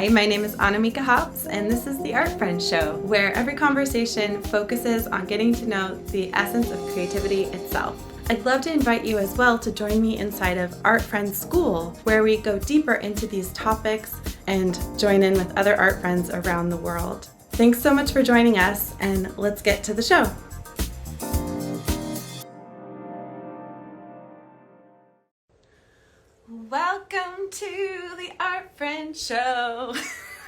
Hi, my name is Annamieka Hops, and this is the Art Friends Show, where every conversation focuses on getting to know the essence of creativity itself. I'd love to invite you as well to join me inside of Art Friends School, where we go deeper into these topics and join in with other art friends around the world. Thanks so much for joining us, and let's get to the show. Welcome to the Art Friend Show.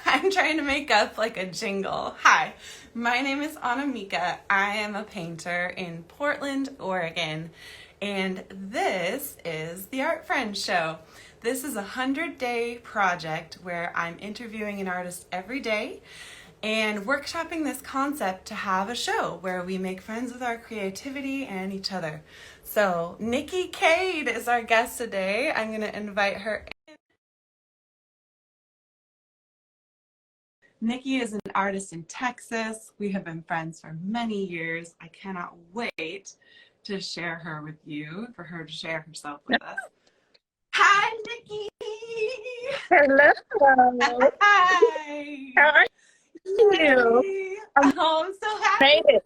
I'm trying to make up like a jingle. Hi, my name is Annamieka. I am a painter in Portland, Oregon, and this is the Art Friend Show. This is a 100-day project where I'm interviewing an artist every day and workshopping this concept to have a show where we make friends with our creativity and each other. So Nikki Cade is our guest today. I'm going to invite her in. Nikki is an artist in Texas. We have been friends for many years. I cannot wait to share her with you, for her to share herself with us. Hi, Nikki! Hello. Hi! How are you? Yay. I Oh, I'm so happy. made it.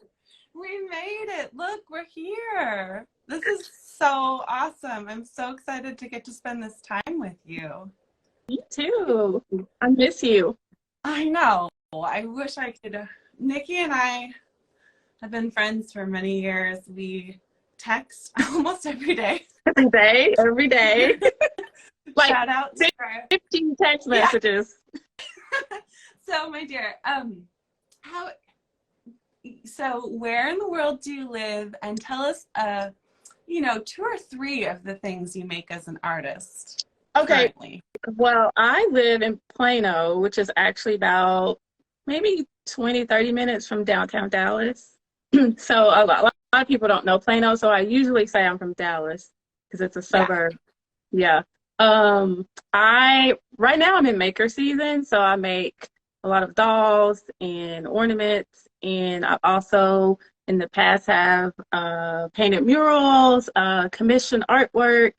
We made it. Look, we're here. This is so awesome. I'm so excited to get to spend this time with you. Me too. I miss you. I know. I wish I could. Nikki and I have been friends for many years. We text almost every day. Every day. Like Shout out to her. 15 text messages. So, my dear, so where in the world do you live? And tell us, 2 or 3 of the things you make as an artist. Okay. Currently. Well, I live in Plano, which is actually about maybe 20, 30 minutes from downtown Dallas. So a lot of people don't know Plano, so I usually say I'm from Dallas because it's a suburb. Yeah. Right now I'm in maker season, so I make a lot of dolls and ornaments, and I also in the past have painted murals, commissioned artwork,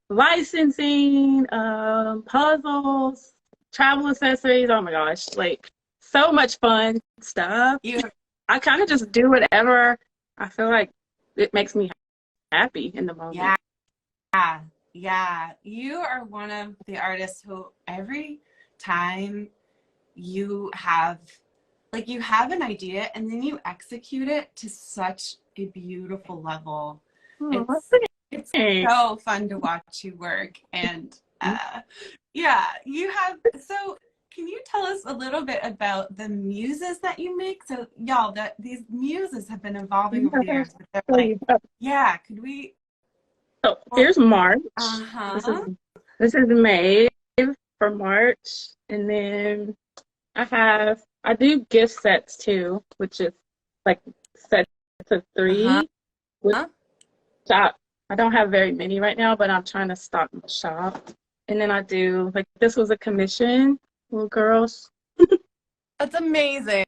licensing, puzzles, travel accessories. Oh my gosh, like so much fun stuff. I kind of just do whatever I feel like it makes me happy in the moment. Yeah. You are one of the artists who every time you have an idea and then you execute it to such a beautiful level. Oh, It's thanks. so fun to watch you work. And so can you tell us a little bit about the muses that you make? So y'all, these muses have been evolving over the years, but they're like, could we? So here's March. Uh-huh. This is May for March, and then I do gift sets too, which is like sets of 3. Uh-huh. Which I don't have very many right now, but I'm trying to stock my shop. And then I do this was a commission, little girls. That's amazing.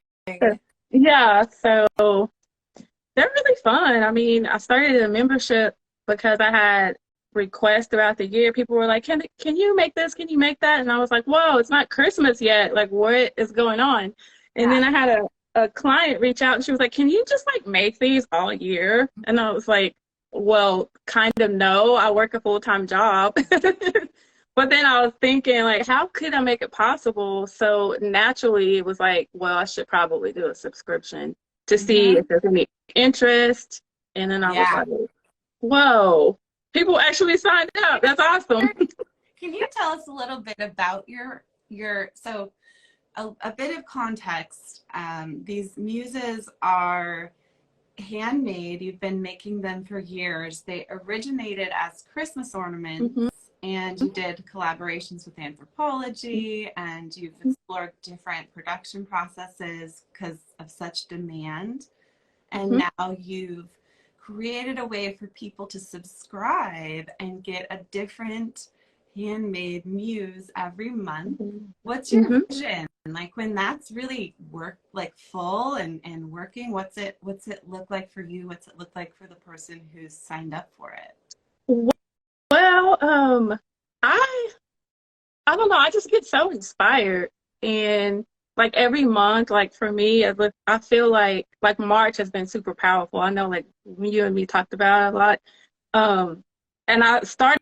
Yeah, so they're really fun. I mean, I started a membership because I had requests throughout the year. People were like, can you make this? Can you make that? And I was like, whoa, it's not Christmas yet. Like, what is going on? And then I had a client reach out and she was like, can you just make these all year? And I was like, well, kind of no. I work a full-time job. But then I was thinking, how could I make it possible? So naturally, it was like, well, I should probably do a subscription to see if there's any interest. And then I was like, whoa, people actually signed up. That's awesome. Can you tell us a little bit about a bit of context? These muses are handmade. You've been making them for years. They originated as Christmas ornaments. And you did collaborations with anthropology, and you've explored different production processes because of such demand. And now you've created a way for people to subscribe and get a different handmade muse every month. What's your vision? When that's really full and working, what's it look like for you? What's it look like for the person who's signed up for it? Well, I don't know. I just get so inspired And like every month, like for me, I feel like March has been super powerful. I know like you and me talked about it a lot. And I started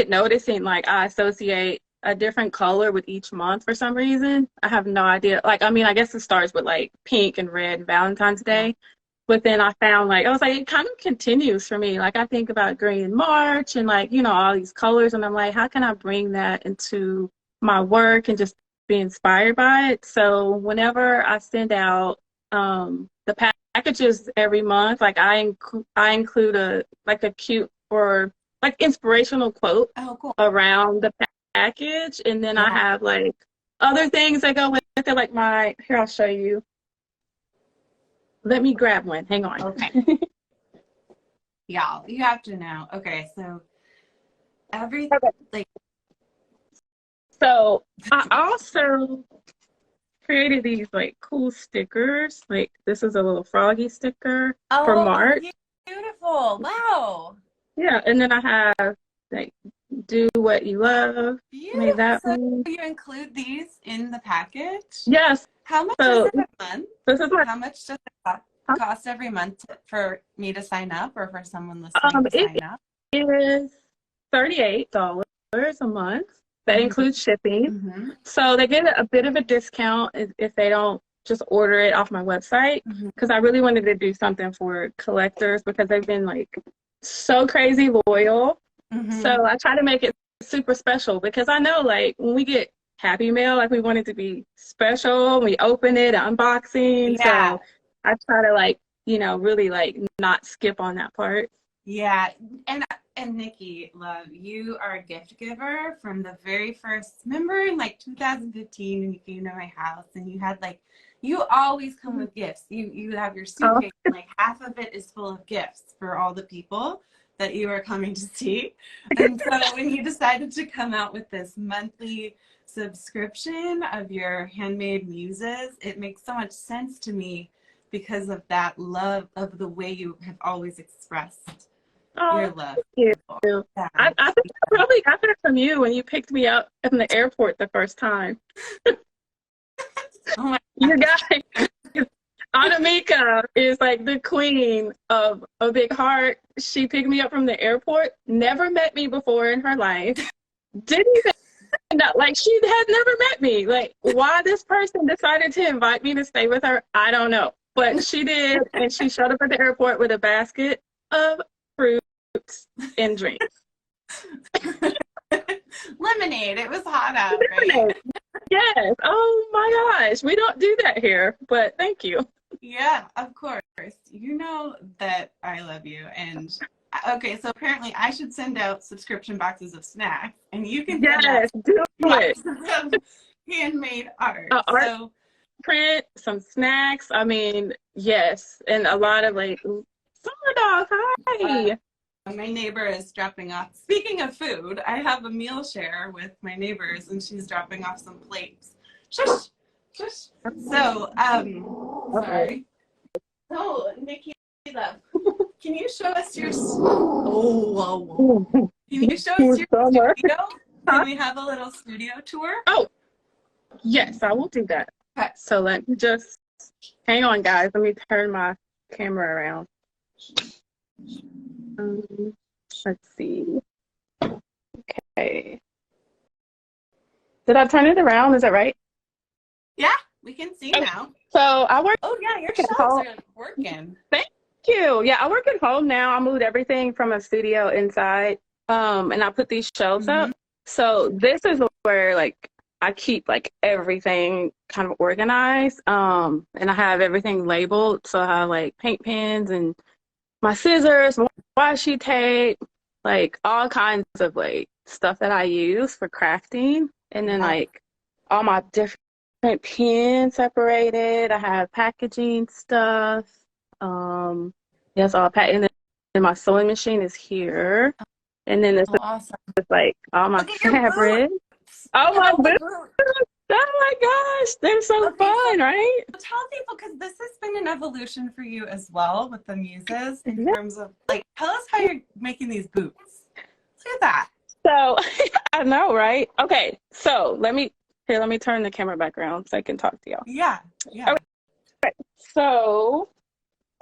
noticing like I associate a different color with each month for some reason. I have no idea. Like, I mean, I guess it starts with like pink and red and Valentine's Day. But then I found like, I was like, it kind of continues for me. Like I think about green in March and like, you know, all these colors. And I'm like, how can I bring that into my work and just be inspired by it? So whenever I send out the packages every month, like I include a cute or like inspirational quote around the package. And then I have like other things that go with it, like here, I'll show you. Let me grab one. Hang on. Okay. Y'all, you have to know. Okay, so everything like. So I also created these like cool stickers. Like this is a little froggy sticker for March. Beautiful! Wow. Yeah, and then I have like do what you love. Beautiful. Made that so one. you include these in the package? Yes. How much is it a month? This is How much does it cost every month for me to sign up or for someone listening to sign up? It is $38 a month. That includes shipping. So they get a bit of a discount if they don't just order it off my website, because I really wanted to do something for collectors because they've been like so crazy loyal. So I try to make it super special because I know like when we get Happy Mail, like we want it to be special. We open it, unboxing. Yeah. So I try to like, you know, really like not skip on that part. Yeah. And Nikki, love, you are a gift giver from the very first, remember in like 2015 when you came to my house and you had like, you always come with gifts. You have your suitcase, and like half of it is full of gifts for all the people that you are coming to see. And so when you decided to come out with this monthly subscription of your handmade muses, it makes so much sense to me because of that love of the way you have always expressed your love. Thank you. Yeah. I think I probably got that from you when you picked me up in the airport the first time. Oh my you guys, Annamieka is like the queen of a big heart. She picked me up from the airport, never met me before in her life, didn't even know, like she had never met me. Like why this person decided to invite me to stay with her, I don't know. But she did, and she showed up at the airport with a basket of fruits and drinks. Lemonade. It was hot out, right? Yes. Oh my gosh. We don't do that here, but thank you. Yeah, of course. You know that I love you. And okay, so apparently I should send out subscription boxes of snacks, and you can do it. Of handmade art. So print, some snacks. I mean, yes, and a lot of like summer dog. Hi. My neighbor is dropping off. Speaking of food, I have a meal share with my neighbors, and she's dropping off some plates. Shush, shush. So, sorry. Oh, Nikki, can you show us your? Whoa. Can you show us your studio? Can we have a little studio tour? Oh, yes, I will do that. Okay. So let me just hang on, guys. Let me turn my camera around. Let's see. Okay. Did I turn it around? Is that right? Yeah, we can see now. So I work. Oh yeah, your shelves are working. Thank you. Yeah, I work at home now. I moved everything from a studio inside, and I put these shelves up. So this is where like I keep like everything kind of organized, and I have everything labeled. So I have like paint pens and my scissors, washi tape, like all kinds of like stuff that I use for crafting. And then like all my different pens separated. I have packaging stuff. Yes, all and then my sewing machine is here. And then it's awesome. Like all my fabric. Oh my boots. Oh my gosh, they're so fun, right? Tell people, because this has been an evolution for you as well with the muses in terms of like, tell us how you're making these boots. Look at that. So I know, right? Okay, so let me Here, let me turn the camera back around so I can talk to y'all. Yeah, yeah. Okay. So,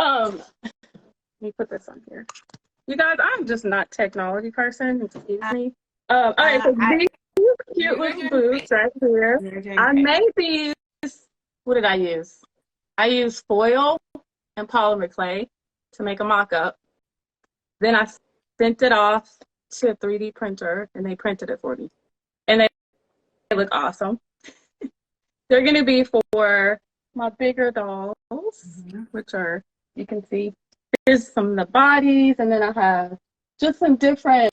let me put this on here. You guys, I'm just not technology person. Excuse me. All right, so these cute little boots right here. I made these. What did I use? I used foil and polymer clay to make a mock-up. Then I sent it off to a 3D printer, and they printed it for me. And they look awesome. They're going to be for my bigger dolls, which are, you can see, here's some of the bodies, and then I have just some different,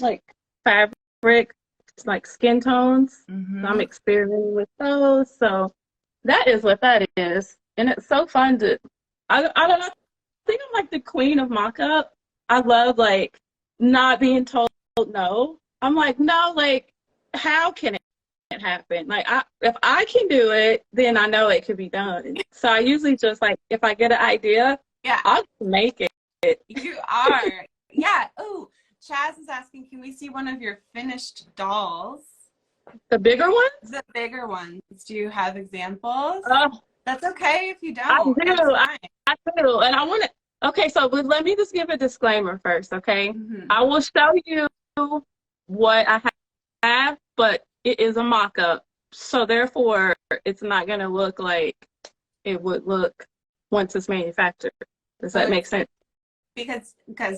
like, fabric, like skin tones. So I'm experimenting with those. So that is what that is. And it's so fun to, I don't know, I think I'm like the queen of mock-up. I love, like, not being told no. I'm like, no, like, how can it happen? Like, if I can do it, then I know it can be done. So I usually just, like, if I get an idea, I'll make it. You are. Yeah. Oh, Chaz is asking, can we see one of your finished dolls? The bigger ones? The bigger ones. Do you have examples? Oh, that's okay if you don't. I do. I do. And I want to. Okay, so let me just give a disclaimer first, okay? I will show you what I have, but it is a mock-up. So therefore, it's not going to look like it would look once it's manufactured. Does that make sense? Because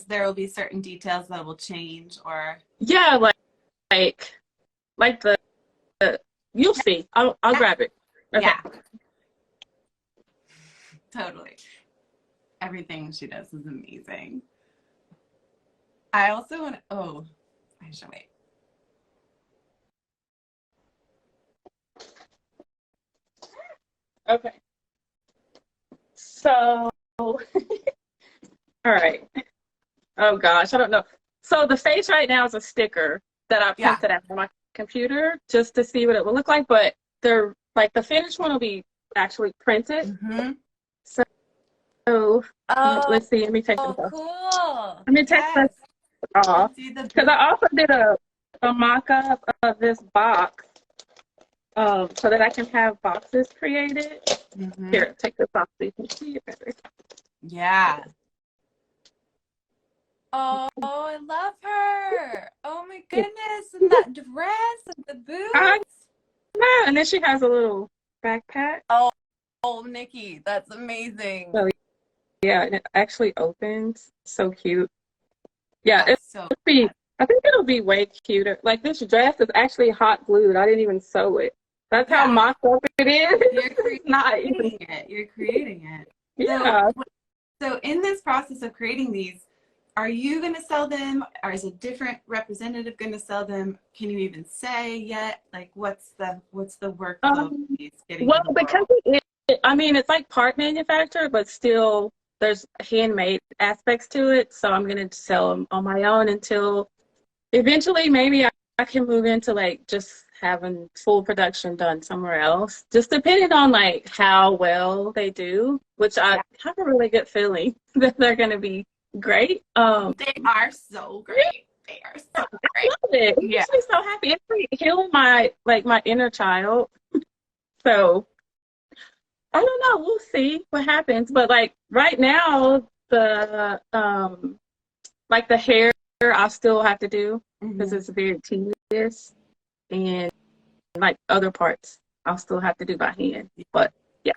there will be certain details that will change, or yeah, like the you'll see. I'll grab it. Okay. Yeah, totally. Everything she does is amazing. I also want to, I should wait. Okay. So, all right. Oh gosh, I don't know. So the face right now is a sticker that I printed out on my computer just to see what it will look like, but they're like the finished one will be actually printed. So let's see. Let me take this off. Cool. Let me take this off because I also did a mock-up of this box so that I can have boxes created. Here, take this off so you can see it better. Yeah. Oh, I love her. Oh my goodness. And that dress and the boots. And then she has a little backpack. Oh, Nikki, that's amazing. So, yeah, and it actually opens. So cute. Yeah, I think it'll be way cuter. Like, this dress is actually hot glued. I didn't even sew it. That's how mocked up it is. You're creating it. You're creating it. Yeah. So in this process of creating these, are you going to sell them? Or is a different representative going to sell them? Can you even say yet? Like, what's the workflow of these getting? Well, because it's like part manufactured, but still there's handmade aspects to it. So I'm going to sell them on my own until eventually maybe I can move into like just having full production done somewhere else. Just depending on like how well they do, which I have a really good feeling that they're going to be great. They are so great. They are so great. I love it. It makes me so happy. It's like healing my inner child. So I don't know. We'll see what happens. But like right now, the like the hair I still have to do because it's very tedious, and like other parts I'll still have to do by hand. But yeah,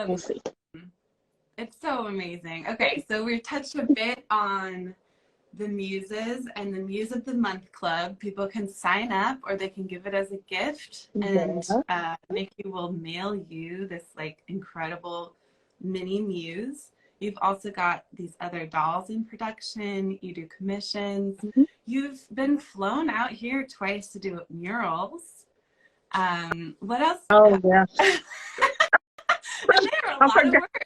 we'll see. It's so amazing. Okay, so we touched a bit on the muses and the Muse of the Month Club. People can sign up or they can give it as a gift, and Nikki will mail you this like incredible mini muse. You've also got these other dolls in production. You do commissions. You've been flown out here twice to do murals. What else? Oh yeah. And they're a lot of work.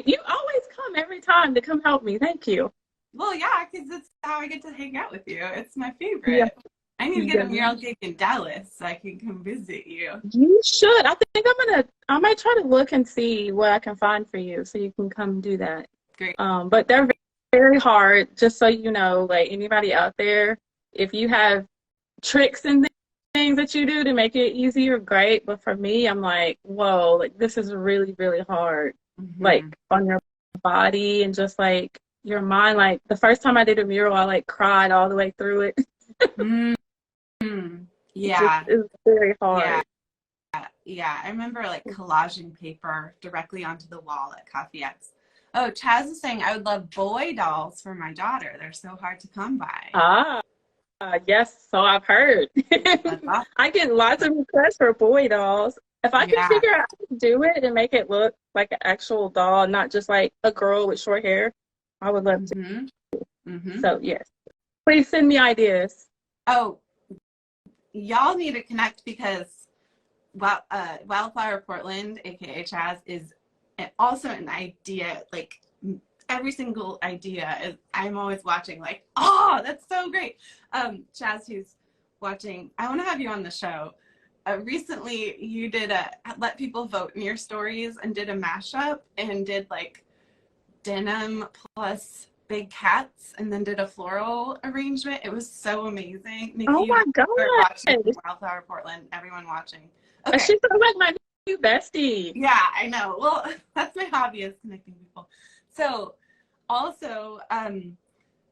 You always come every time to come help me. Thank you. Well, yeah, because it's how I get to hang out with you. It's my favorite. I need to get a mural gig in Dallas so I can come visit you. You should. I think I might try to look and see what I can find for you so you can come do that. Great. But they're very hard, just so you know, like anybody out there, if you have tricks and things that you do to make it easier, great. But for me, I'm like, whoa, like this is really, really hard. Like on your body and just like your mind. Like the first time I did a mural, I like cried all the way through it. Yeah. It was very hard. Yeah. I remember like collaging paper directly onto the wall at Coffee X. Oh, Chaz is saying I would love boy dolls for my daughter. They're so hard to come by. Yes, so I've heard. That's awesome. I get lots of requests for boy dolls. If I can figure out how to do it and make it look like an actual doll, not just like a girl with short hair, I would love to. So, yes. Please send me ideas. Oh, y'all need to connect because Wildflower Portland, aka Chaz, is also an idea. Like every single idea is, I'm always watching like, oh, that's so great. Chaz, who's watching, I want to have you on the show. Recently you did let people vote in your stories and did a mashup and did like denim plus big cats and then did a floral arrangement. It was so amazing. Nikki, oh my God. Watching Wildflower Portland, everyone watching. Okay. She sounds like my new bestie. Yeah, I know. Well, that's my hobby, is connecting people. So also,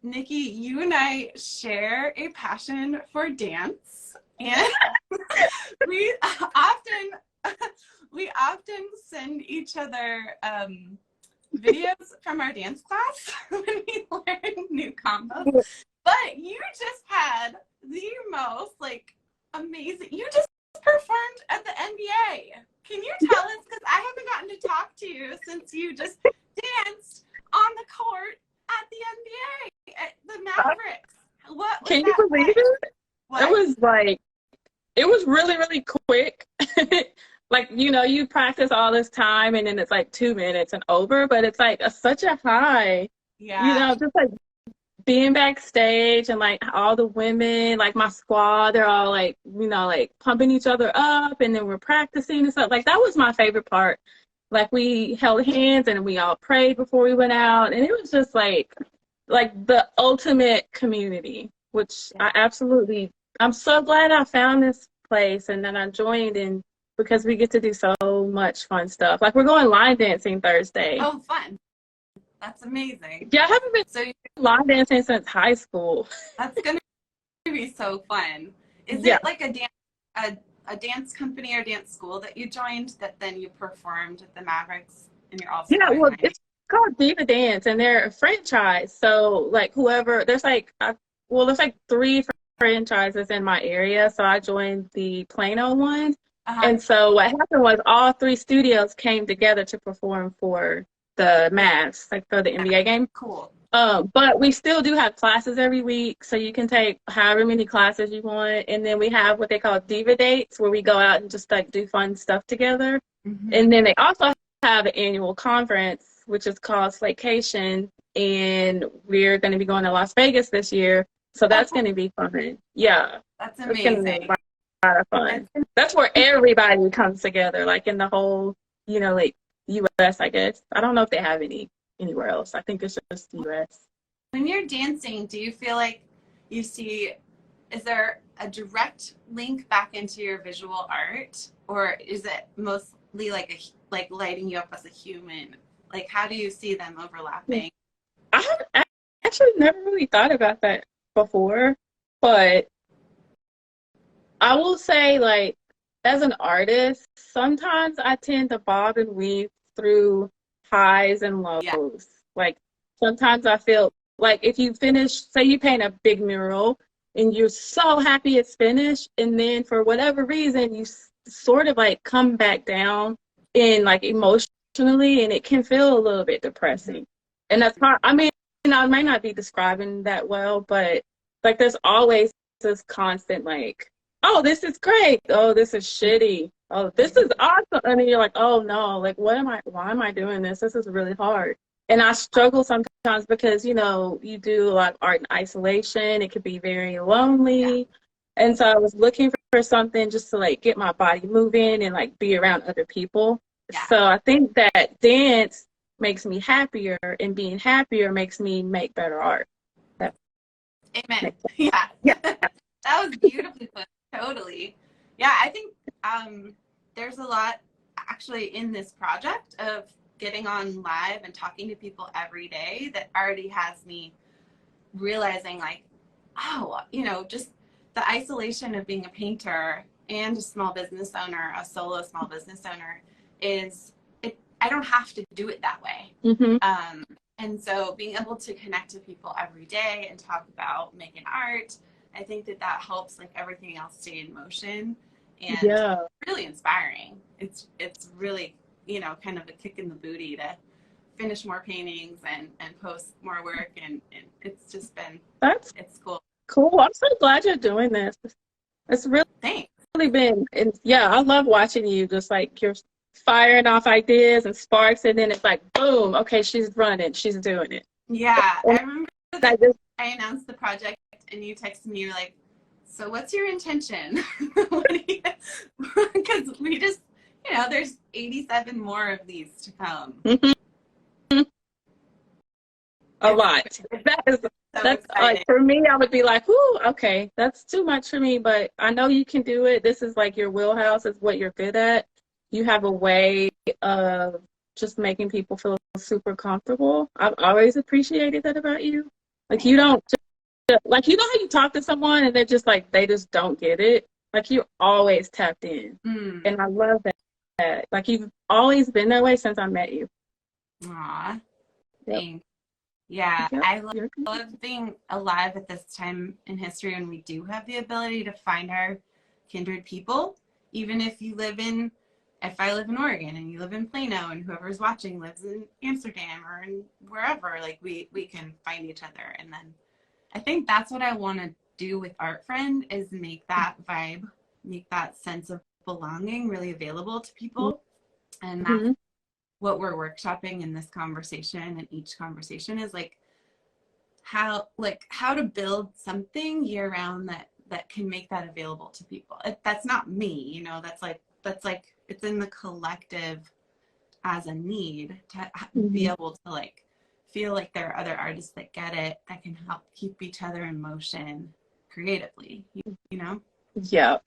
Nikki, you and I share a passion for dance, and we often send each other videos from our dance class when we learn new combos. But you just had the most like amazing. You just performed at the NBA. Can you tell us? Because I haven't gotten to talk to you since you just danced on the court at the NBA at the Mavericks. What was Can you believe it? What? It was really, really quick. Like, you know, you practice all this time and then it's like 2 minutes and over, but it's like such a high. Yeah. You know, just like being backstage and like all the women, like my squad, they're all like, you know, like pumping each other up and then we're practicing and stuff. Like that was my favorite part. Like we held hands and we all prayed before we went out. And it was just like the ultimate community, which I'm so glad I found this place and then I joined in because we get to do so much fun stuff. Like we're going line dancing Thursday. Oh, fun. That's amazing. Yeah, I haven't been line dancing since high school. That's going to be so fun. Is it like a dance company or dance school that you joined that then you performed at the Mavericks and you're also it's called Diva Dance and they're a franchise. So like there's like 3 franchises in my area. So I joined the Plano one. And so what happened was all 3 studios came together to perform for the Mavs, like for the NBA game. Cool. But we still do have classes every week, so you can take however many classes you want. And then we have what they call diva dates, where we go out and just like do fun stuff together. And then they also have an annual conference, which is called Slaycation, and we're going to be going to Las Vegas this year. So that's going to be fun. Yeah. That's amazing. It's a lot of fun. That's where everybody comes together, like in the whole, you know, like U.S., I guess. I don't know if they have anywhere else. I think it's just U.S. When you're dancing, do you feel like is there a direct link back into your visual art, or is it mostly like lighting you up as a human? Like, how do you see them overlapping? I have actually never really thought about that before, but I will say, like, as an artist, sometimes I tend to bob and weave through highs and lows. Yeah. Like, sometimes I feel like if you finish, say you paint a big mural and you're so happy it's finished, and then for whatever reason, you sort of like come back down in like emotionally, and it can feel a little bit depressing. And that's hard. I mean, I might not be describing that well, but like there's always this constant like, oh, this is great. Oh, this is shitty. Oh, this is awesome. And then you're like, oh no, like why am I doing this? This is really hard. And I struggle sometimes because, you know, you do a lot of art in isolation. It could be very lonely. Yeah. And so I was looking for something just to like get my body moving and like be around other people. Yeah. So I think that dance makes me happier, and being happier makes me make better art. Amen. Yeah. That was beautifully put. Totally. Yeah, I think there's a lot actually in this project of getting on live and talking to people every day that already has me realizing like, oh, just the isolation of being a painter and a small business owner, a solo small business owner, I don't have to do it that way. And so being able to connect to people every day and talk about making art, I think that helps like everything else stay in motion, and really inspiring. It's really, kind of a kick in the booty to finish more paintings and post more work, and it's just been, it's cool. Cool. I'm so glad you're doing this. It's really, Thanks. really been, and yeah, I love watching you just like you're firing off ideas and sparks, and then it's like, boom, okay, she's running, she's doing it. Yeah, and I remember I announced the project and you texted me, you're like, so what's your intention? Because we just, there's 87 more of these to come. A lot. That's like, for me, I would be like, ooh, okay, that's too much for me, but I know you can do it. This is like your wheelhouse, is what you're good at. You have a way of just making people feel super comfortable. I've always appreciated that about you. Like, you don't like, how you talk to someone and they're just like, they just don't get it. Like, you're always tapped in. And I love that. Like, you've always been that way since I met you. Aw, thanks. Yeah, I love being alive at this time in history when we do have the ability to find our kindred people. Even if I live in Oregon and you live in Plano, and whoever's watching lives in Amsterdam or in wherever, like we can find each other. And then I think that's what I want to do with Art Friend, is make that vibe, make that sense of belonging really available to people. And that's what we're workshopping in this conversation, and each conversation is like how to build something year round that can make that available to people. That's not me, that's like it's in the collective as a need to be able to like feel like there are other artists that get it, that can help keep each other in motion creatively, Yeah,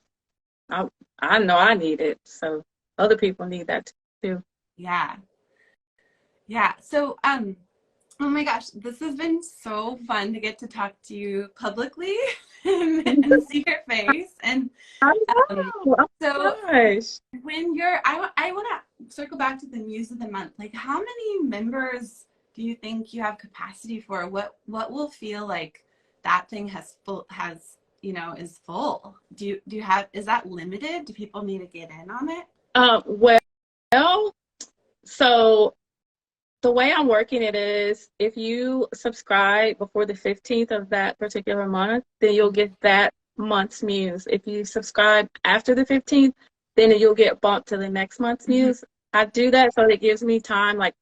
I know I need it, so other people need that too. Yeah. So, oh my gosh, this has been so fun to get to talk to you publicly and see your face. And so when I want to circle back to the Muse of the Month. Like, how many members do you think you have capacity for? What will feel like that thing is full? Do you have, is that limited? Do people need to get in on it? Well, so the way I'm working it is, if you subscribe before the 15th of that particular month, then you'll get that month's Muse. If you subscribe after the 15th, then you'll get bumped to the next month's Muse. I do that so it gives me time. Like,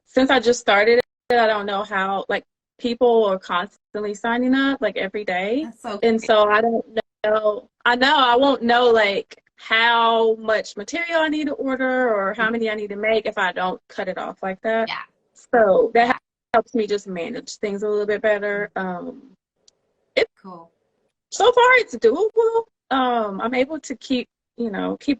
since I just started it, I don't know how, like, people are constantly signing up, like, every day. And so I don't know. I won't know, like, how much material I need to order or how many I need to make if I don't cut it off like that. Yeah. So that helps me just manage things a little bit better. It's cool. So far it's doable. I'm able to keep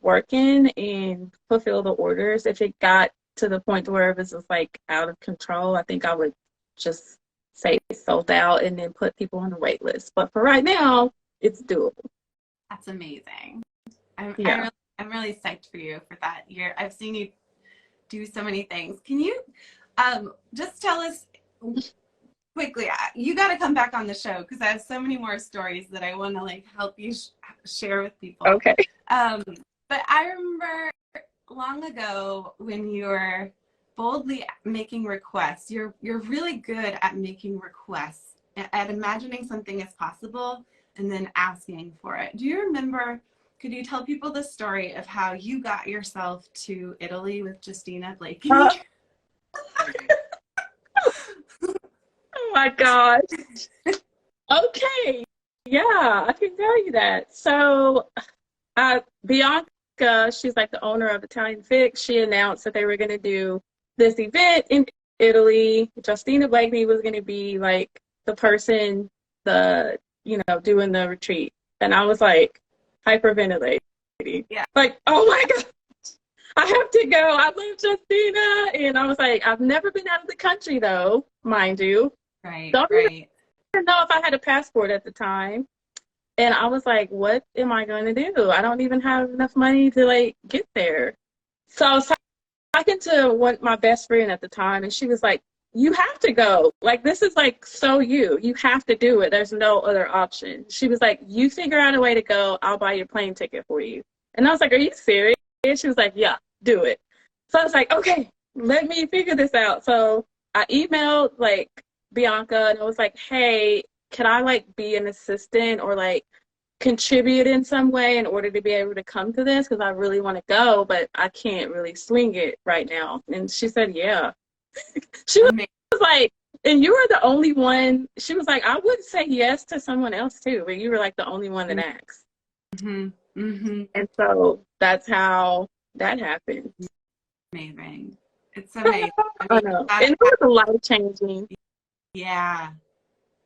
working and fulfill the orders. If it got to the point where it was just like out of control, I think I would just say sold out and then put people on the wait list. But for right now, it's doable. That's amazing. I'm really psyched for you for that year. I've seen you do so many things. Can you just tell us quickly, you got to come back on the show because I have so many more stories that I want to like help you share with people. Okay. But I remember long ago when you were boldly making requests. You're really good at making requests, at imagining something as possible and then asking for it. Do you remember? Could you tell people the story of how you got yourself to Italy with Justina Blakey? Oh my gosh. Okay. Yeah, I can tell you that. So Bianca, she's like the owner of Italian Fix. She announced that they were going to do this event in Italy. Justina Blakey was going to be like the person, doing the retreat. And I was like hyperventilating. Yeah. Like, oh my God, I have to go. I love Justina. And I was like, I've never been out of the country though, mind you. Right, Don't right. even know if I had a passport at the time. And I was like, what am I going to do? I don't even have enough money to like get there. So I was talking to my best friend at the time, and she was like, you have to go. Like, this is like so you have to do it. There's no other option. She was like, you figure out a way to go. I'll buy your plane ticket for you. And I was like, are you serious? She was like, yeah, do it. So I was like, okay, let me figure this out. So I emailed like Bianca, and I was like, hey, can I like be an assistant or like contribute in some way in order to be able to come to this? Because I really want to go, but I can't really swing it right now. And she said, yeah. She was like, and you were the only one. She was like, I would say yes to someone else too, but you were like the only one that asked. Mm-hmm. Mm-hmm. And so that's how that happened. Amazing. It's amazing. I know. And it was a life changing. Yeah.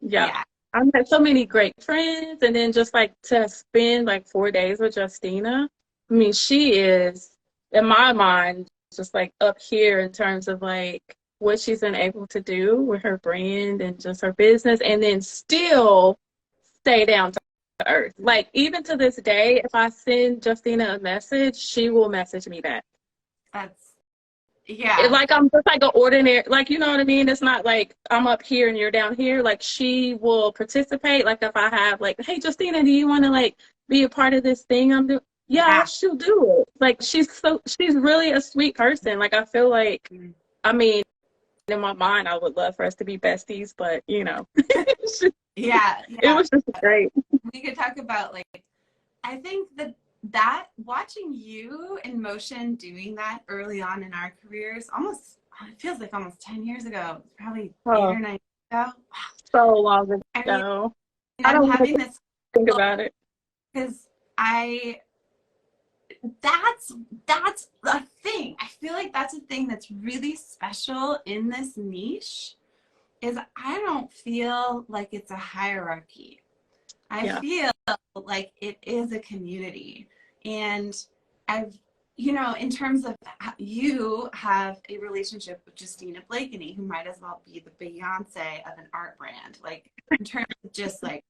Yeah. Yeah. I met so many great friends, and then just like to spend like 4 days with Justina. I mean, she is, in my mind, just like up here in terms of like what she's been able to do with her brand and just her business, and then still stay down to earth. Like, even to this day, if I send Justina a message, she will message me back. That's, yeah. Like, I'm just like an ordinary, like, you know what I mean? It's not like I'm up here and you're down here. Like, she will participate. Like, if I have like, hey, Justina, do you want to like be a part of this thing I'm doing? Yeah, she'll do it. Like, she's really a sweet person. Like, I feel like, I mean, in my mind, I would love for us to be besties, but you know, Yeah. it was just great. We could talk about like, I think that watching you in motion doing that early on in our careers, almost, it feels like almost 10 years ago, probably 8 or 9 years ago. So long ago. I mean, I don't having this think about it. because that's a thing. I feel like that's a thing that's really special in this niche, is I don't feel like it's a hierarchy. I feel like it is a community. And I've, in terms of you have a relationship with Justina Blakeney, who might as well be the Beyonce of an art brand. Like, in terms of just like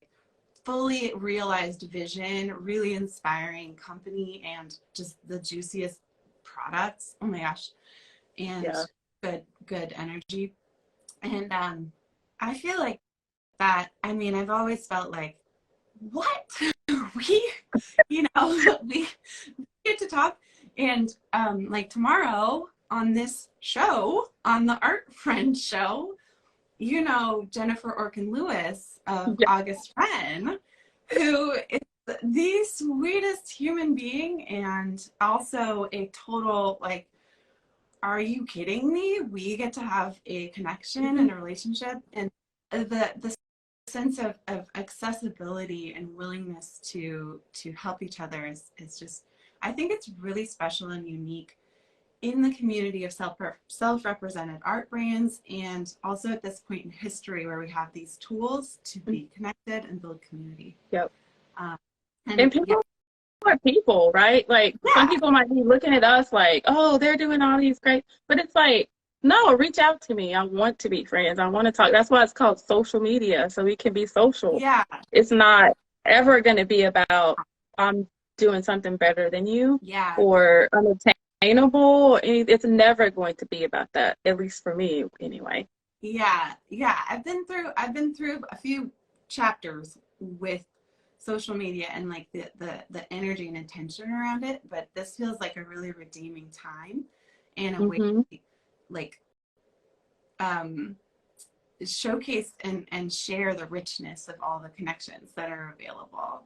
fully realized vision, really inspiring company, and just the juiciest products. Oh my gosh. And good energy. And I feel like that, I mean, I've always felt like, what? we get to talk, and like tomorrow on this show, on the Art Friend show, Jennifer Orkin Lewis of August Ren, who is the sweetest human being, and also a total like, are you kidding me? We get to have a connection and a relationship, and the sense of accessibility and willingness to help each other is just, I think it's really special and unique in the community of self-represented art brands, and also at this point in history where we have these tools to be connected and build community. And people are people, right? Like, some people might be looking at us like, oh, they're doing all these great, but it's like, no, reach out to me. I want to be friends. I want to talk. That's why it's called social media, so we can be social. Yeah. It's not ever going to be about I'm doing something better than you or unattainable. It's never going to be about that, at least for me anyway. Yeah. I've been through a few chapters with social media and like the energy and intention around it, but this feels like a really redeeming time, and a way like showcase and share the richness of all the connections that are available.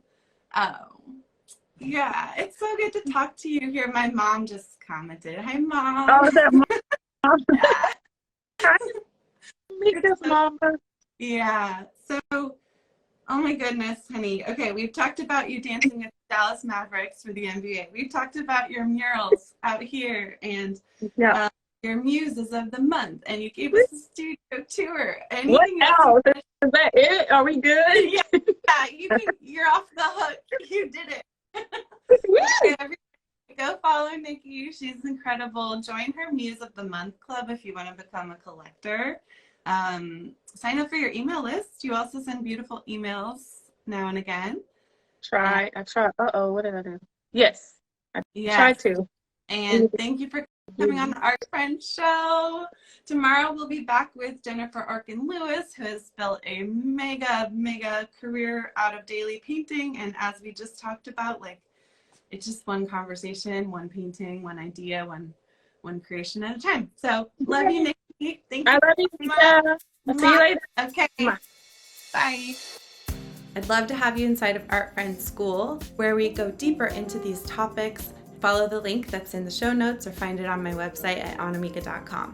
Yeah, it's so good to talk to you here. My mom just commented. Hi, Mom. Oh, is that Mom? Mama. Yeah. So, oh my goodness, honey. Okay, we've talked about you dancing with Dallas Mavericks for the NBA. We've talked about your murals out here, and your muses of the month, and you gave us a studio tour. What Anything else? Is that it? Are we good? Yeah, you're off the hook. You did it. Okay, everybody, go follow Nikki. She's incredible. Join her Muse of the Month Club if you want to become a collector. Sign up for your email list. You also send beautiful emails now and again. I tried. Uh-oh, what did I do? Yes. I tried to. And thank you for coming on the Art Friend Show. Tomorrow we'll be back with Jennifer Arkin-Lewis, who has built a mega career out of daily painting. And as we just talked about, like, it's just one conversation, one painting, one idea, one creation at a time. So love you, Nikki. Thank you. I love you. I'll see you later. Okay. Bye. I'd love to have you inside of Art Friend School, where we go deeper into these topics. Follow the link that's in the show notes or find it on my website at annamieka.com.